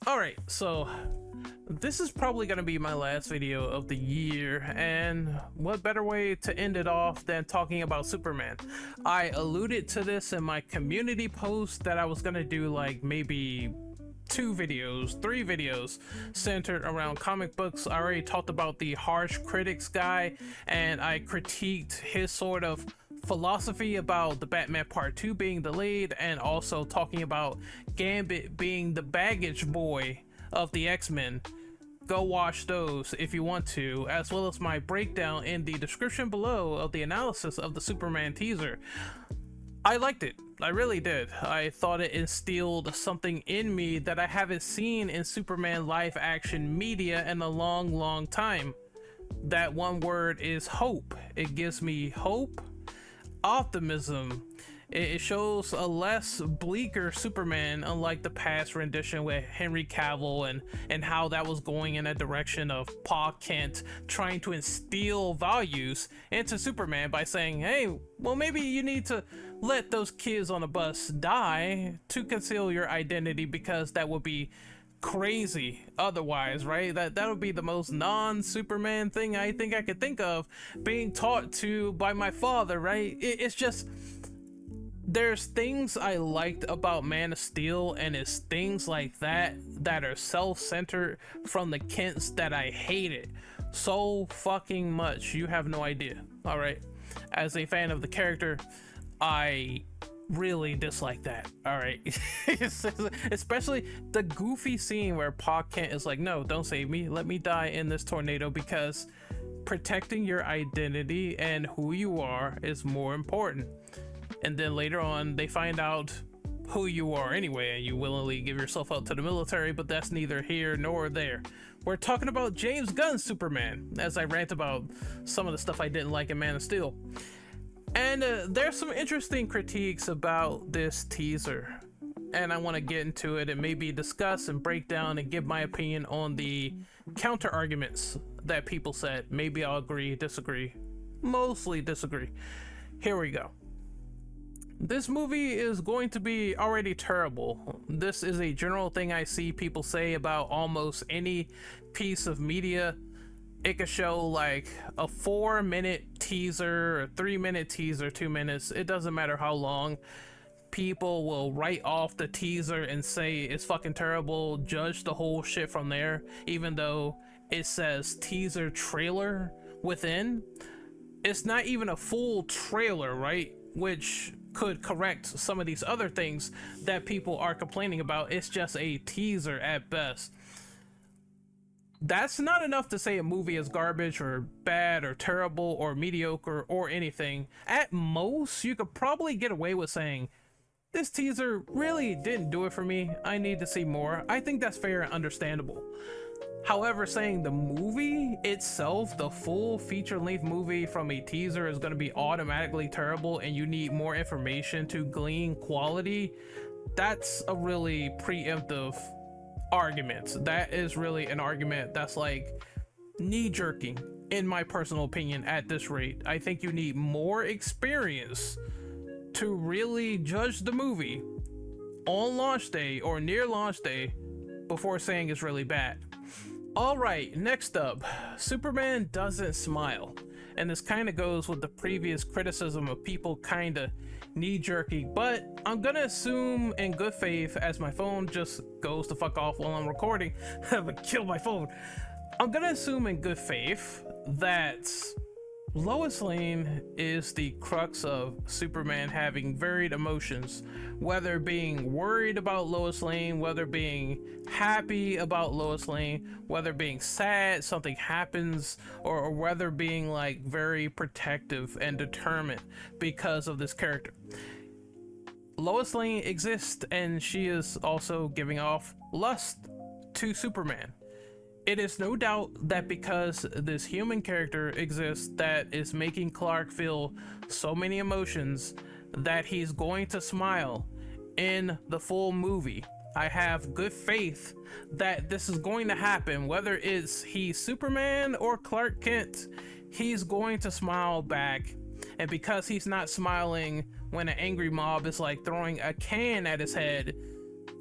All right, so this is probably going to be my last video of the year, and what better way to end it off than talking about Superman. I alluded to this in my community post that I was going to do like maybe 3 videos centered around comic books. I already talked about the harsh critics guy, and I critiqued his sort of philosophy about the Batman Part 2 being delayed, and also talking about Gambit being the baggage boy of the X-Men. Go watch those if you want to, as well as my breakdown in the description below of the analysis of the Superman teaser. I liked it. I really did. I thought it instilled something in me that I haven't seen in Superman live action media in a long time. That one word is hope. It gives me hope, optimism. It shows a less bleaker Superman, unlike the past rendition with Henry Cavill, and how that was going in a direction of Pa Kent trying to instill values into Superman by saying, hey, well, maybe you need to let those kids on the bus die to conceal your identity, because that would be crazy otherwise, right? That would be the most non-Superman thing I think I could think of being taught to by my father, right? It's just, there's things I liked about Man of Steel, and it's things like that that are self-centered from the Kents that I hated so fucking much. You have no idea. All right, as a fan of the character, I really dislike that. All right. Especially the goofy scene where Pa Kent is like, no, don't save me, let me die in this tornado, because protecting your identity and who you are is more important. And then later on they find out who you are anyway, and you willingly give yourself up to the military, but that's neither here nor there. We're talking about James Gunn's Superman, as I rant about some of the stuff I didn't like in Man of Steel. And there's some interesting critiques about this teaser, and I want to get into it and maybe discuss and break down and give my opinion on the counter arguments that people said. Maybe I'll agree, disagree, mostly disagree. Here we go. This movie is going to be already terrible. This is a general thing I see people say about almost any piece of media. It could show like a 4-minute teaser, a 3-minute teaser, 2 minutes. It doesn't matter how long. People will write off the teaser and say it's fucking terrible, judge the whole shit from there, even though it says teaser trailer within. It's not even a full trailer, right? Which could correct some of these other things that people are complaining about. It's just a teaser at best. That's not enough to say a movie is garbage or bad or terrible or mediocre or anything. At most, you could probably get away with saying, this teaser really didn't do it for me, I need to see more. I think that's fair and understandable. However, saying the movie itself, the full feature-length movie from a teaser, is going to be automatically terrible and you need more information to glean quality, that's a really preemptive argument. That is really an argument that's like knee-jerking, in my personal opinion. At this rate, I think you need more experience to really judge the movie on launch day or near launch day before saying it's really bad. All right, next up, Superman doesn't smile. And this kind of goes with the previous criticism of people kind of knee-jerking, but I'm gonna assume in good faith, as my phone just goes the fuck off while I'm recording, I'm gonna kill my phone. I'm gonna assume in good faith that Lois Lane is the crux of Superman having varied emotions, whether being worried about Lois Lane, whether being happy about Lois Lane, whether being sad something happens, or whether being like very protective and determined because of this character. Lois Lane exists, and she is also giving off lust to Superman. It is no doubt that because this human character exists that is making Clark feel so many emotions that he's going to smile in the full movie. I have good faith that this is going to happen, whether it's he's Superman or Clark Kent, he's going to smile back. And because he's not smiling when an angry mob is like throwing a can at his head,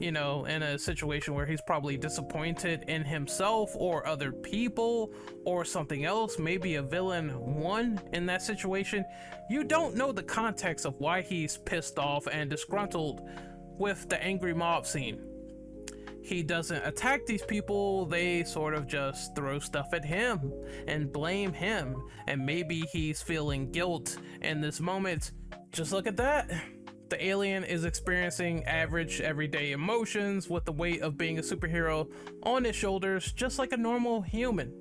you know, in a situation where he's probably disappointed in himself or other people or something else, maybe a villain won in that situation. You don't know the context of why he's pissed off and disgruntled with the angry mob scene. He doesn't attack these people, they sort of just throw stuff at him and blame him, and maybe he's feeling guilt in this moment. Just look at that. The alien is experiencing average everyday emotions with the weight of being a superhero on his shoulders, just like a normal human.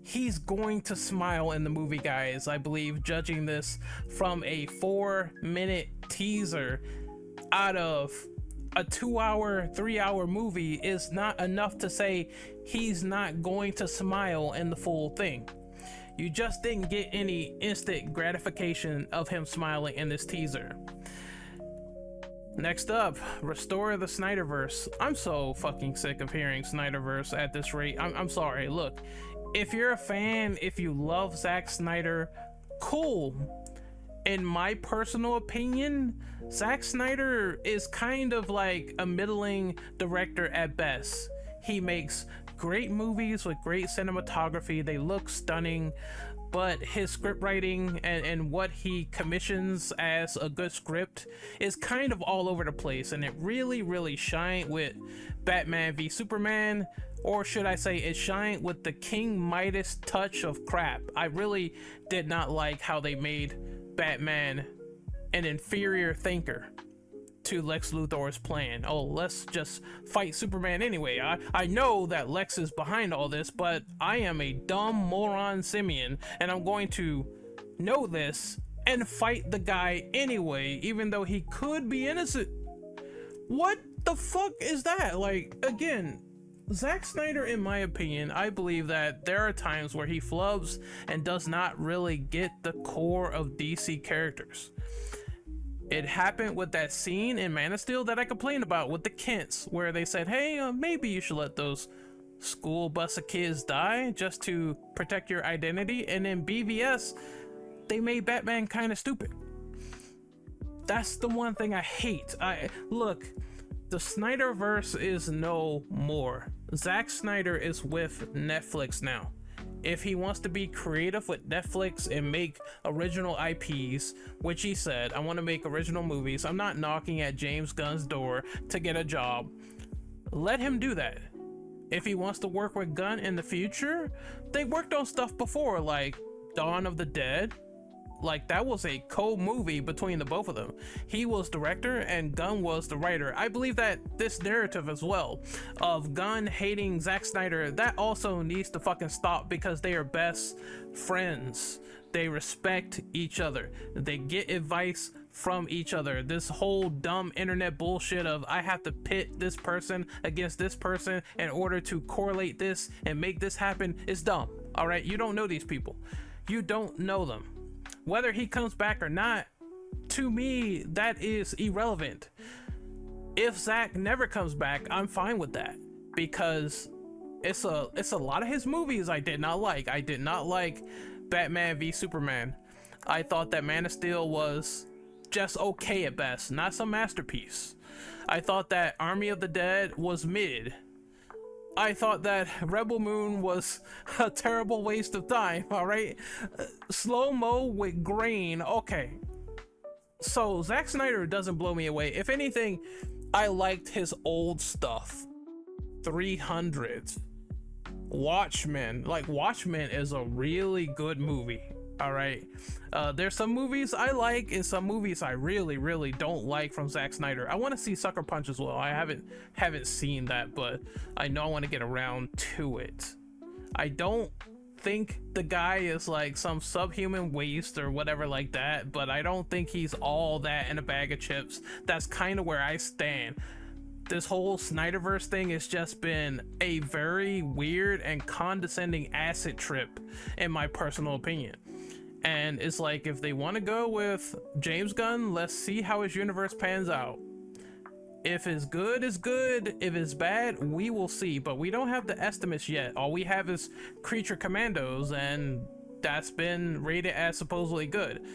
He's going to smile in the movie, guys. I believe, judging this from a 4-minute teaser out of a 2-hour, 3-hour movie is not enough to say he's not going to smile in the full thing. You just didn't get any instant gratification of him smiling in this teaser. Next up, restore the Snyderverse. I'm so fucking sick of hearing Snyderverse at this rate. I'm sorry. Look, if you're a fan, if you love Zack Snyder, cool. In my personal opinion, Zack Snyder is kind of like a middling director at best. He makes great movies with great cinematography. They look stunning, but his script writing and what he commissions as a good script is kind of all over the place, and it really shined with Batman v Superman, or should I say it shined with the King Midas touch of crap. I really did not like how they made Batman an inferior thinker to Lex Luthor's plan. Oh, let's just fight Superman anyway. I know that Lex is behind all this, but I am a dumb moron simian, and I'm going to know this and fight the guy anyway, even though he could be innocent. What the fuck is that? Like, again, Zack Snyder, in my opinion, I believe that there are times where he flubs and does not really get the core of DC characters. It happened with that scene in Man of Steel that I complained about with the Kents, where they said, hey, maybe you should let those school bus of kids die just to protect your identity. And in BVS, they made Batman kind of stupid. That's the one thing I hate. Look, the Snyderverse is no more. Zack Snyder is with Netflix now. If he wants to be creative with Netflix and make original IPs, which he said, I want to make original movies, I'm not knocking at James Gunn's door to get a job. Let him do that. If he wants to work with Gunn in the future, they worked on stuff before, like Dawn of the Dead. Like, that was a co-movie between the both of them. He was director and Gunn was the writer. I believe that this narrative as well of Gunn hating Zack Snyder, that also needs to fucking stop, because they are best friends. They respect each other. They get advice from each other. This whole dumb internet bullshit of I have to pit this person against this person in order to correlate this and make this happen is dumb. All right, you don't know these people. You don't know them. Whether he comes back or not, to me, that is irrelevant. If Zack never comes back, I'm fine with that, because it's a lot of his movies I did not like. I did not like Batman v Superman. I thought that Man of Steel was just okay at best, not some masterpiece. I thought that Army of the Dead was mid. I thought that Rebel Moon was a terrible waste of time, all right? Slow-mo with grain, okay. So Zack Snyder doesn't blow me away. If anything, I liked his old stuff. 300, Watchmen. Like, Watchmen is a really good movie, all right? There's some movies I like and some movies I really don't like from Zack Snyder. I want to see Sucker Punch as well. I haven't seen that, but I know I want to get around to it. I don't think the guy is like some subhuman waste or whatever like that, but I don't think he's all that in a bag of chips. That's kind of where I stand. This whole Snyderverse thing has just been a very weird and condescending acid trip, in my personal opinion. And it's like, if they want to go with James Gunn, let's see how his universe pans out. If it's good, it's good. If it's bad, we will see. But we don't have the estimates yet. All we have is Creature Commandos, and that's been rated as supposedly good.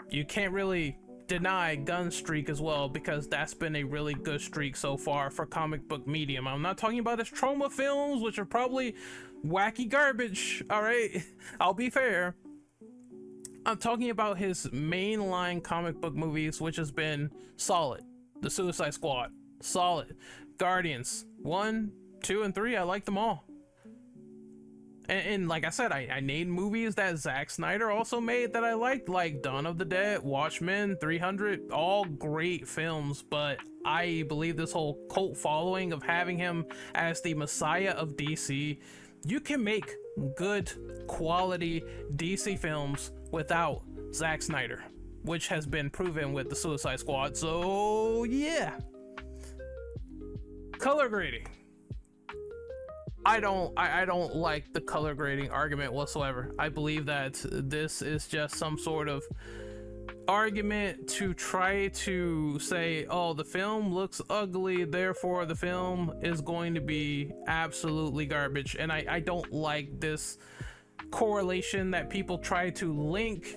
You can't really deny Gunn streak as well, because that's been a really good streak so far for comic book medium. I'm not talking about his trauma films, which are probably wacky garbage, all right? I'll be fair. I'm talking about his mainline comic book movies, which has been solid. The Suicide Squad, solid. Guardians 1, 2, and 3, I like them all. And like I said, I named movies that Zack Snyder also made that I liked, like Dawn of the Dead, Watchmen, 300, all great films. But I believe this whole cult following of having him as the messiah of DC, you can make good quality DC films without Zack Snyder, which has been proven with the Suicide Squad. So yeah. Color grading. I don't like the color grading argument whatsoever. I believe that this is just some sort of argument to try to say, oh, the film looks ugly, therefore the film is going to be absolutely garbage. And I don't like this correlation that people try to link.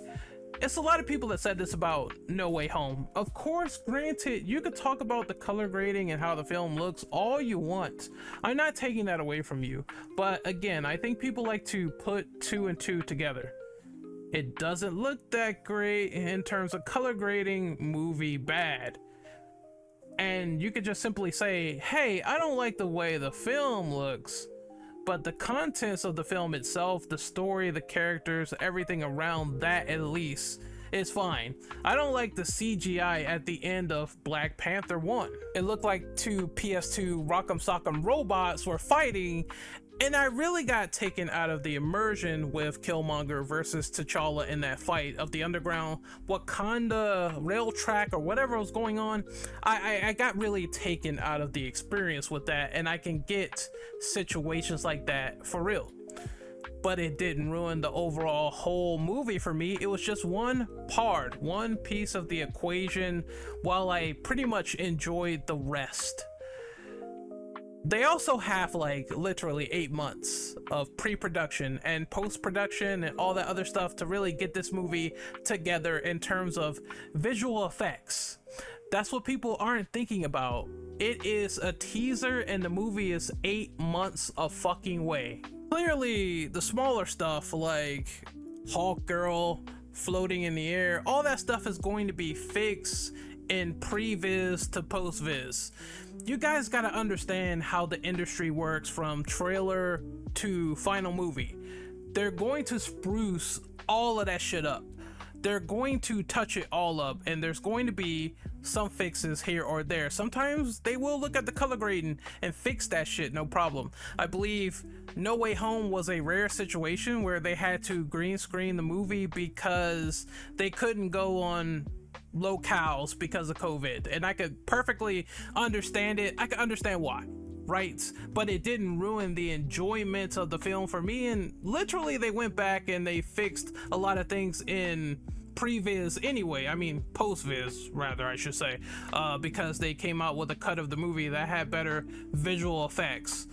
It's a lot of people that said this about No Way Home. Of course, granted, you could talk about the color grading and how the film looks all you want. I'm not taking that away from you. But again, I think people like to put 2 and 2 together. It doesn't look that great in terms of color grading, movie bad. And you could just simply say, hey, I don't like the way the film looks, but the contents of the film itself, the story, the characters, everything around that at least is fine. I don't like the CGI at the end of Black Panther 1. It looked like 2 PS2 Rock'em Sock'em robots were fighting, and I really got taken out of the immersion with Killmonger versus T'Challa in that fight of the underground Wakanda rail track or whatever was going on. I got really taken out of the experience with that, and I can get situations like that for real. But it didn't ruin the overall whole movie for me. It was just one part, one piece of the equation, while I pretty much enjoyed the rest. They also have like literally 8 months of pre-production and post-production and all that other stuff to really get this movie together in terms of visual effects. That's what people aren't thinking about. It is a teaser and the movie is 8 months of fucking way. Clearly, the smaller stuff like Hawk Girl floating in the air, all that stuff is going to be fixed in pre-viz to post-viz. You guys gotta understand how the industry works from trailer to final movie. They're going to spruce all of that shit up. They're going to touch it all up, and there's going to be some fixes here or there. Sometimes they will look at the color grading and fix that shit, no problem. I believe No Way Home was a rare situation where they had to green screen the movie because they couldn't go on locales because of COVID, and I could perfectly understand it. I could understand why, right? But it didn't ruin the enjoyment of the film for me, and literally they went back and they fixed a lot of things in pre-viz anyway. I mean post-viz rather, I should say, because they came out with a cut of the movie that had better visual effects.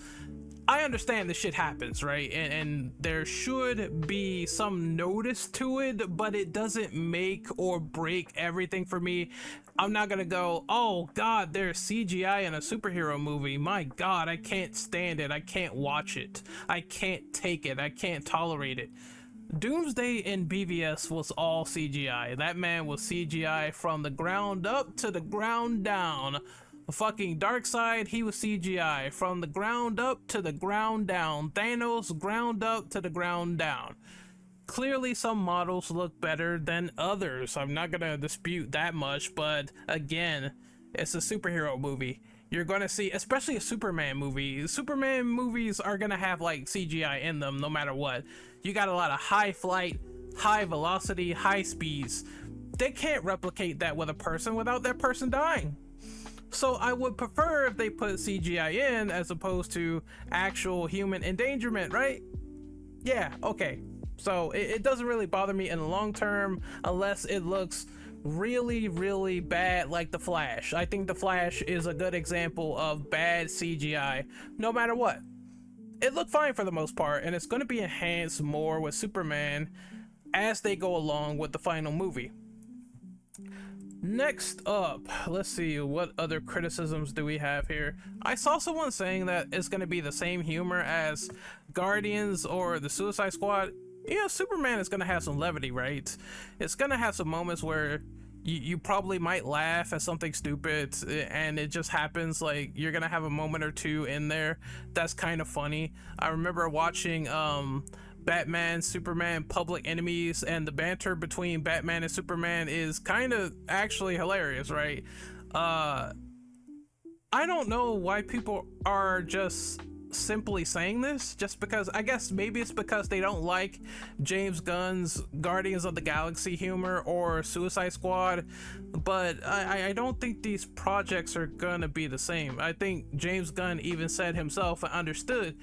I understand this shit happens, right? And there should be some notice to it, but it doesn't make or break everything for me. I'm not gonna go, oh god, there's CGI in a superhero movie. My god, I can't stand it. I can't watch it. I can't take it. I can't tolerate it. Doomsday in BVS was all CGI. That man was CGI from the ground up to the ground down. Fucking Darkseid, he was CGI from the ground up to the ground down. Thanos, ground up to the ground down. Clearly some models look better than others. I'm not gonna dispute that much, but again, it's a superhero movie. You're gonna see, especially a Superman movie. Superman movies are gonna have like CGI in them no matter what. You got a lot of high flight, high velocity, high speeds. They can't replicate that with a person without that person dying. So I would prefer if they put CGI in as opposed to actual human endangerment, right? Yeah, okay. So it doesn't really bother me in the long term unless it looks really, really bad like The Flash. I think The Flash is a good example of bad CGI no matter what. It looked fine for the most part, and it's going to be enhanced more with Superman as they go along with the final movie. Next up, let's see, what other criticisms do we have here? I saw someone saying that it's going to be the same humor as Guardians or the Suicide Squad. Yeah, Superman is going to have some levity, right? It's going to have some moments where you probably might laugh at something stupid and it just happens. Like, you're going to have a moment or two in there that's kind of funny. I remember watching Batman, Superman, Public Enemies, and the banter between Batman and Superman is kind of actually hilarious, right? I don't know why people are just simply saying this, just because I guess maybe it's because they don't like James Gunn's Guardians of the Galaxy humor or Suicide Squad, but I don't think these projects are gonna be the same. I think James Gunn even said himself and understood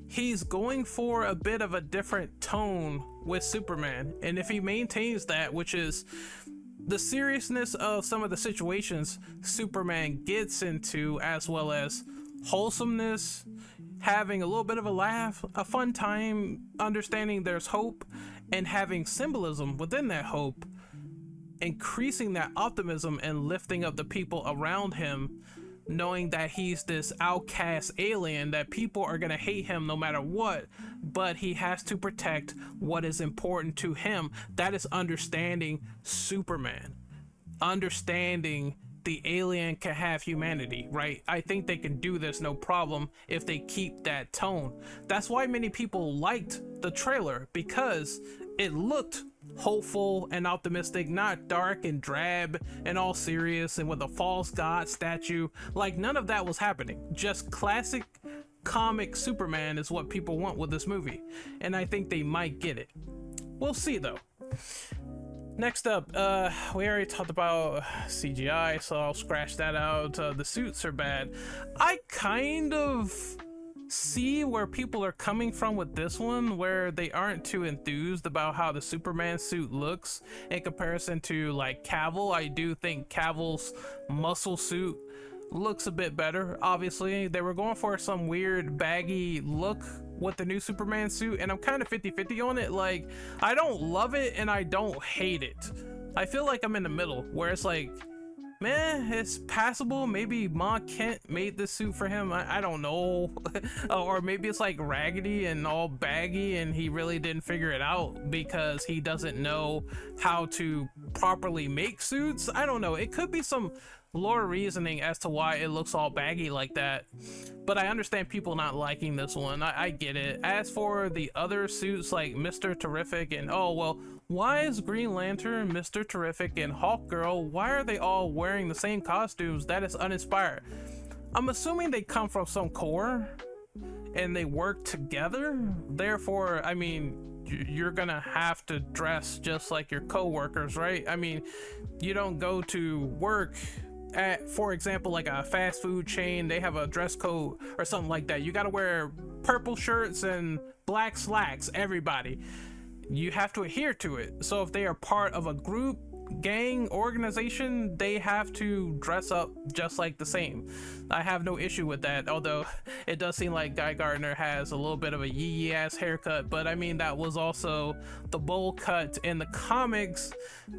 he's going for a bit of a different tone with Superman, and if he maintains that, which is the seriousness of some of the situations Superman gets into, as well as wholesomeness, having a little bit of a laugh, a fun time, understanding there's hope, and having symbolism within that hope, increasing that optimism and lifting up the people around him, knowing that he's this outcast alien, that people are gonna hate him no matter what, but he has to protect what is important to him. That is understanding Superman, understanding the alien can have humanity, right? I think they can do this no problem if they keep that tone. That's why many people liked the trailer, because it looked hopeful and optimistic, not dark and drab and all serious and with a false god statue. Like, none of that was happening. Just classic comic Superman is what people want with this movie, and I think they might get it. We'll see though. Next up, we already talked about CGI, so I'll scratch that out. The suits are bad. I kind of see where people are coming from with this one, where they aren't too enthused about how the Superman suit looks in comparison to like Cavill. I do think Cavill's muscle suit looks a bit better. Obviously, they were going for some weird baggy look with the new Superman suit, and I'm kind of 50-50 on it. Like, I don't love it and I don't hate it. I feel like I'm in the middle, where it's like, man, it's passable. Maybe Ma Kent made this suit for him. I don't know. Or maybe it's like raggedy and all baggy and he really didn't figure it out because he doesn't know how to properly make suits. I don't know. It could be some lore reasoning as to why it looks all baggy like that, but I understand people not liking this one. I get it. As for the other suits like Mr. Terrific and, oh well, why is Green Lantern, Mr. Terrific, and Hawkgirl, why are they all wearing the same costumes? That is uninspired. I'm assuming they come from some core and they work together. Therefore, I mean, you're gonna have to dress just like your co-workers, right? I mean, you don't go to work at, for example, like a fast food chain, they have a dress code or something like that. You got to wear purple shirts and black slacks, everybody. You have to adhere to it. So if they are part of a group, gang, organization, they have to dress up just like the same. I have no issue with that, although it does seem like Guy Gardner has a little bit of a yee ass haircut, but I mean, that was also the bowl cut in the comics.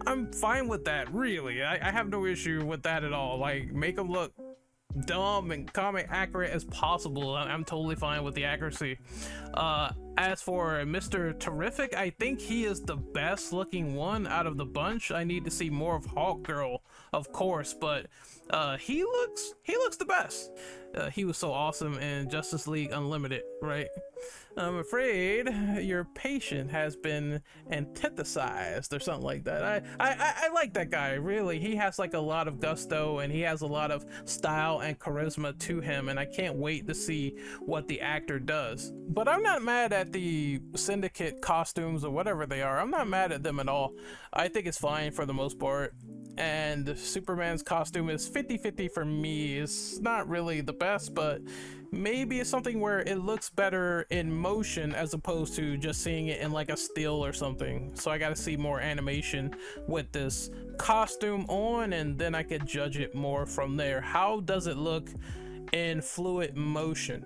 I'm fine with that, really. I have no issue with that at all. Like, make them look dumb and comic accurate as possible. I'm totally fine with the accuracy. As for Mr. Terrific, I think he is the best looking one out of the bunch. I need to see more of Hawkgirl, of course, but he looks the best. He was so awesome in Justice League Unlimited, right? I'm afraid your patient has been antitheticized or something like that. I like that guy, really. He has like a lot of gusto and he has a lot of style and charisma to him, and I can't wait to see what the actor does. But I'm not mad at the Syndicate costumes or whatever they are. I'm not mad at them at all. I think it's fine for the most part. And Superman's costume is 50-50 for me. It's not really the best, but maybe it's something where it looks better in motion as opposed to just seeing it in like a still or something. So I gotta see more animation with this costume on, and then I could judge it more from there. How does it look in fluid motion?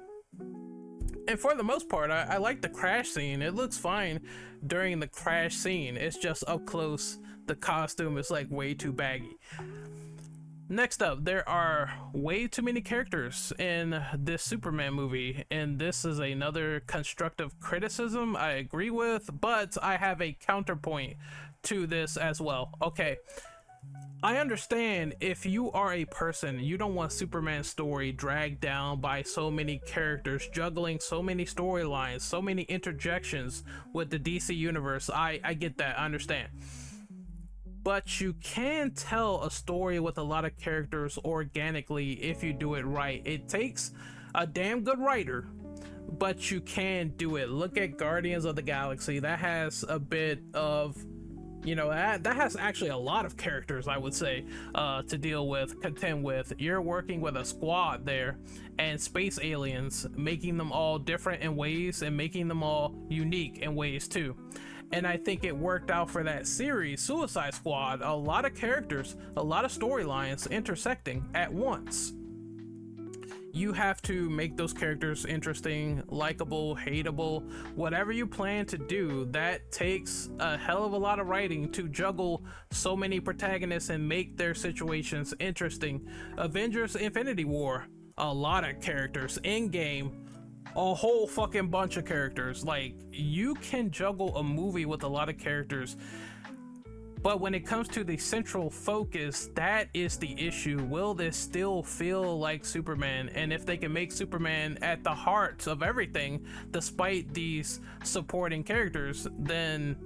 And for the most part, I like the crash scene. It looks fine during the crash scene. It's just up close the costume is like way too baggy. Next up, there are way too many characters in this Superman movie, and this is another constructive criticism I agree with, but I have a counterpoint to this as well. Okay, I understand if you are a person, you don't want Superman's story dragged down by so many characters, juggling so many storylines, so many interjections with the DC universe. I get that, I understand. But you can tell a story with a lot of characters organically if you do it right. It takes a damn good writer, but you can do it. Look at Guardians of the Galaxy. That has a bit of, you know, that has actually a lot of characters, I would say, to deal with, contend with. You're working with a squad there and space aliens, making them all different in ways and making them all unique in ways too. And I think it worked out for that series, Suicide Squad. A lot of characters, a lot of storylines intersecting at once. You have to make those characters interesting, likable, hateable, whatever you plan to do. That takes a hell of a lot of writing to juggle so many protagonists and make their situations interesting. Avengers Infinity War, a lot of characters. Endgame, a whole fucking bunch of characters. Like, you can juggle a movie with a lot of characters, but when it comes to the central focus, that is the issue. Will this still feel like Superman? And if they can make Superman at the heart of everything despite these supporting characters, then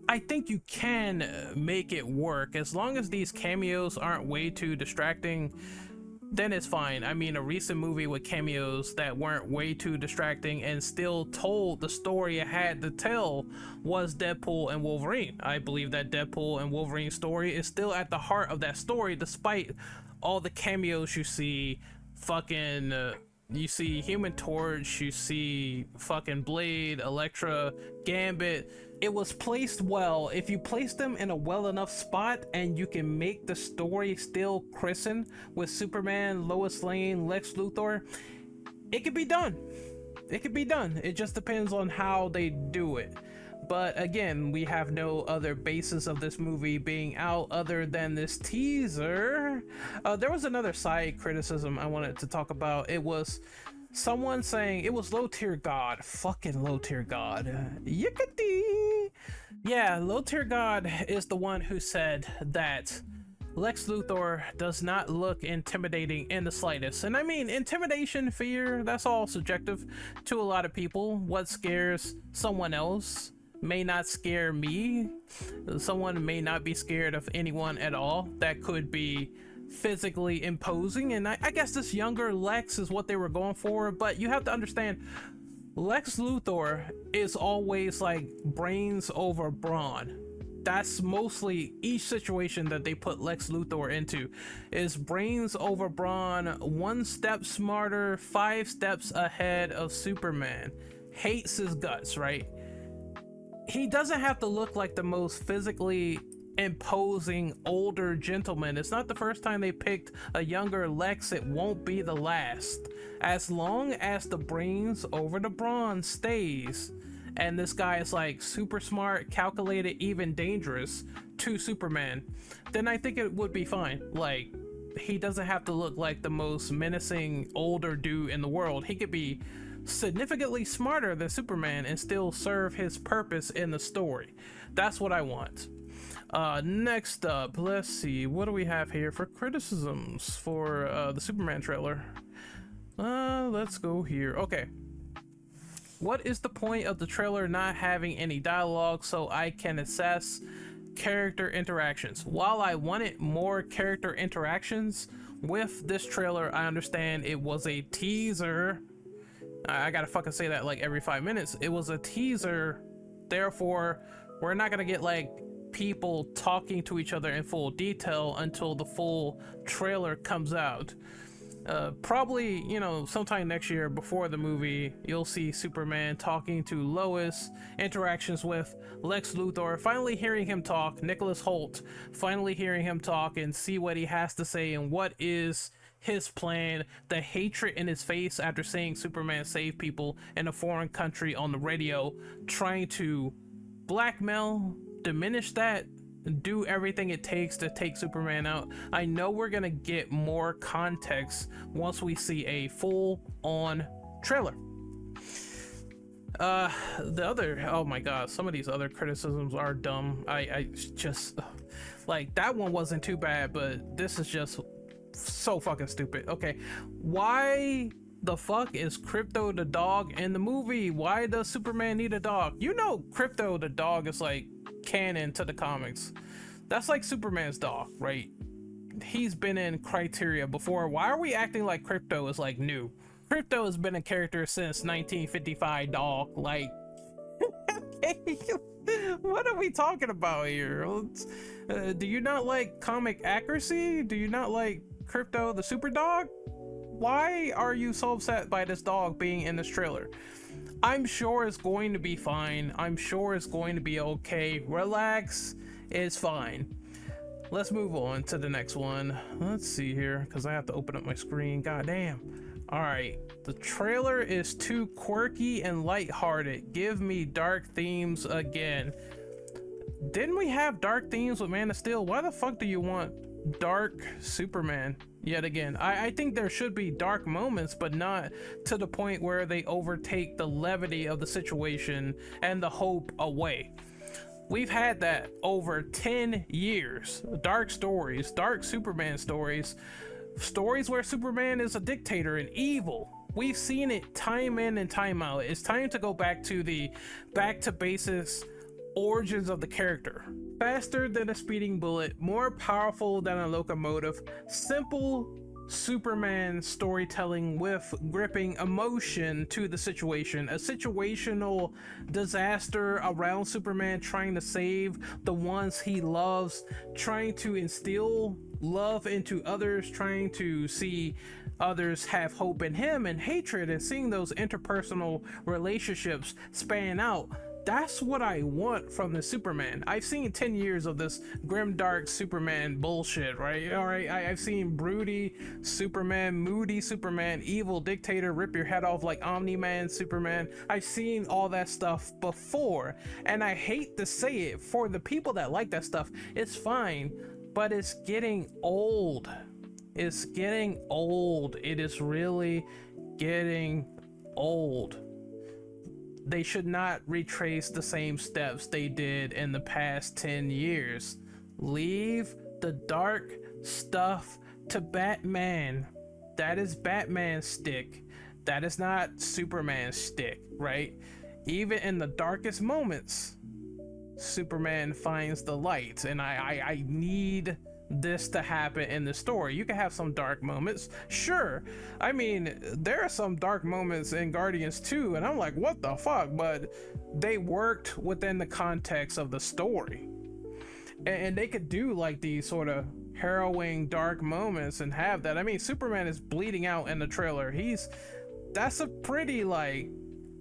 I think you can make it work. As long as these cameos aren't way too distracting, then it's fine. I mean, a recent movie with cameos that weren't way too distracting and still told the story it had to tell was Deadpool and Wolverine. I believe that Deadpool and Wolverine story is still at the heart of that story, despite all the cameos you see. Fucking you see Human Torch, you see fucking Blade, Elektra, Gambit. It was placed well. If you place them in a well enough spot and you can make the story still christen with Superman, Lois Lane, Lex Luthor, it could be done. It could be done. It just depends on how they do it. But again, we have no other basis of this movie being out other than this teaser. There was another side criticism I wanted to talk about. It was someone saying it was low tier god. Fucking low tier god. Yickety. Yeah, low tier god is the one who said that Lex Luthor does not look intimidating in the slightest. And I mean, intimidation, fear, that's all subjective to a lot of people. What scares someone else may not scare me. Someone may not be scared of anyone at all. That could be physically imposing, and I guess this younger Lex is what they were going for. But you have to understand, Lex Luthor is always like brains over brawn. That's mostly each situation that they put Lex Luthor into is brains over brawn, one step smarter, 5 steps ahead of Superman. Hates his guts, right? He doesn't have to look like the most physically imposing older gentleman. It's not the first time they picked a younger Lex. It won't be the last. As long as the brains over the brawn stays, and this guy is like super smart, calculated, even dangerous to Superman, then I think it would be fine. Like, he doesn't have to look like the most menacing older dude in the world. He could be significantly smarter than Superman and still serve his purpose in the story. That's what I want. Next up, let's see, what do we have here for criticisms for the Superman trailer? Let's go here. Okay, what is the point of the trailer not having any dialogue so I can assess character interactions? While I wanted more character interactions with this trailer, I understand it was a teaser. I gotta fucking say that like every 5 minutes. It was a teaser, therefore we're not gonna get like people talking to each other in full detail until the full trailer comes out. Probably, you know, sometime next year before the movie, you'll see Superman talking to Lois, interactions with Lex Luthor, finally hearing him talk, Nicholas Hoult, finally hearing him talk and see what he has to say and what is his plan, the hatred in his face after seeing Superman save people in a foreign country on the radio, trying to blackmail, diminish that, do everything it takes to take Superman out. I know we're gonna get more context once we see a full-on trailer. Oh my god, some of these other criticisms are dumb. I just like, that one wasn't too bad, but this is just so fucking stupid. Okay, why the fuck is Crypto the dog in the movie? Why does Superman need a dog? You know, Crypto the dog is like canon to the comics. That's like Superman's dog, right? He's been in Criteria before. Why are we acting like Crypto is like new? Crypto has been a character since 1955, dog. Like, what are we talking about here? Do you not like comic accuracy? Do you not like Crypto the super dog? Why are you so upset by this dog being in this trailer? I'm sure it's going to be fine. I'm sure it's going to be okay. Relax, it's fine. Let's move on to the next one. Let's see here, because I have to open up my screen. God damn. All right, the trailer is too quirky and lighthearted. Give me dark themes again. Didn't we have dark themes with Man of Steel? Why the fuck do you want dark Superman yet again? I think there should be dark moments, but not to the point where they overtake the levity of the situation and the hope away. We've had that over 10 years. Dark stories, dark Superman stories, stories where Superman is a dictator and evil. We've seen it time in and time out. It's time to go back to the back to basics origins of the character. Faster than a speeding bullet, more powerful than a locomotive, simple Superman storytelling with gripping emotion to the situation, a situational disaster around Superman trying to save the ones he loves, trying to instill love into others, trying to see others have hope in him, and hatred, and seeing those interpersonal relationships span out. That's what I want from the Superman. I've seen 10 years of this grimdark Superman bullshit, right? All right, I've seen broody Superman, moody Superman, evil dictator, rip your head off like Omni-Man Superman. I've seen all that stuff before, and I hate to say it, for the people that like that stuff, it's fine, but it's getting old. It's getting old. It is really getting old. They should not retrace the same steps they did in the past 10 years. Leave the dark stuff to Batman. That is Batman's stick. That is not Superman's stick, right? Even in the darkest moments, Superman finds the light, and I need this to happen in the story. You can have some dark moments, sure. I mean, there are some dark moments in Guardians 2, and I'm like, what the fuck? But they worked within the context of the story, and they could do like these sort of harrowing dark moments and have that. I mean, Superman is bleeding out in the trailer. That's a pretty like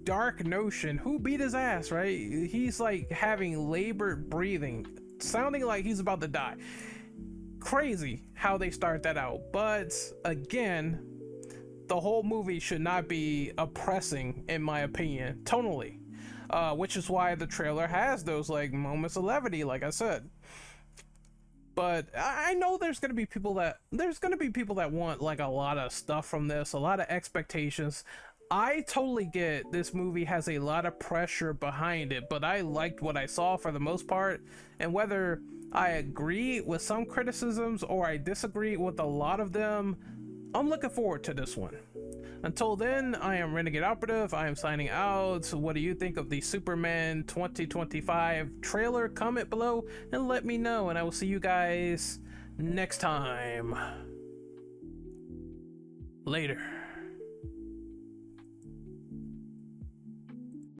dark notion. Who beat his ass, right? He's like having labored breathing, sounding like he's about to die. Crazy how they start that out. But again, the whole movie should not be oppressing, in my opinion, tonally, which is why the trailer has those like moments of levity, like I said. But I know there's gonna be people that want like a lot of stuff from this, a lot of expectations. I totally get this movie has a lot of pressure behind it, but I liked what I saw for the most part, and whether I agree with some criticisms or I disagree with a lot of them, I'm looking forward to this one. Until then, I am Renegade Operative. I am signing out. So what do you think of the Superman 2025 trailer? Comment below and let me know, and I will see you guys next time. Later.